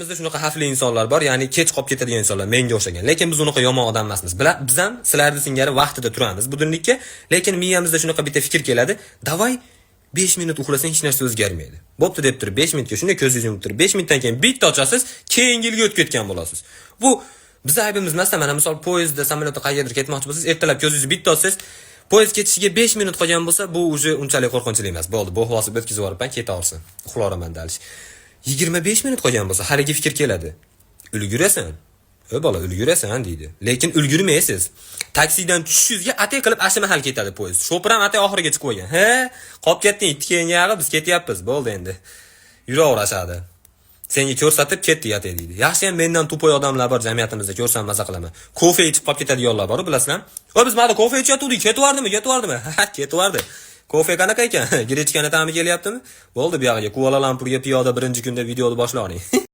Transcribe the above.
Bizda shunaqa xavfli insonlar bor, ya'ni kech qolib ketadigan insonlar, menga o'xshagan. Lekin biz unaqa yomon odam emasmiz. Biz ham sizlarni singari vaqtida turamiz bu dunlikka, lekin miyamizda shunaqa bitta fikr keladi. Davay 5 minut uxlasang hech narsa o'zgarmaydi. Bo'pti deb turib 5 minutga shunday ko'zingizni yumib turib 5 minutdan keyin bitta ochasiz, keyingi yilga o'tib ketgan bo'lasiz. Bu bizning aybimiz emas. Mana misol poyezdda, samolyotda qayerdir ketmoqchi bo'lsangiz, ertalab ko'zingizni bitta ochsangiz, poyezd ketishiga 5 minut qolgan bo'lsa, bu уже unchalik qo'rqinchli emas. Bo'ldi, bu hosib o'tkazib yuboribman, ketaversin. Uxlolaman dalish. 25 minut qolgan bo'lsa, haligi fikr keladi. Ulgurasan. Bola, ulgurasan deydi. Lekin ulgurmaysiz. Taksidan tushishingizga atay qilib asha mahal ketadi poyezd. Shofir ham atay oxiriga chiqib qo'ygan. He? Qolib ketding, itken yag'i, biz ketyapmiz. Bo'ldi endi. Yuraverashadi. Senga ko'rsatib ketdi atay deydi. Yaxshi ham mendan tupoy odamlar bor jamiyatimizda, ko'rsam maza qilaman. Kofe ichib qolib ketadiganlar bor, bilasizlar? Biz mana kofe ichyaptik, ketvardimi? Ha, ketvardi. Kofe qanaqa ekan? Grechkani ta'mi kelyaptimi? Bo'ldi, bu yoqqa Kuala Lumpurga piyoda birinchi kunda videoni boshla oling.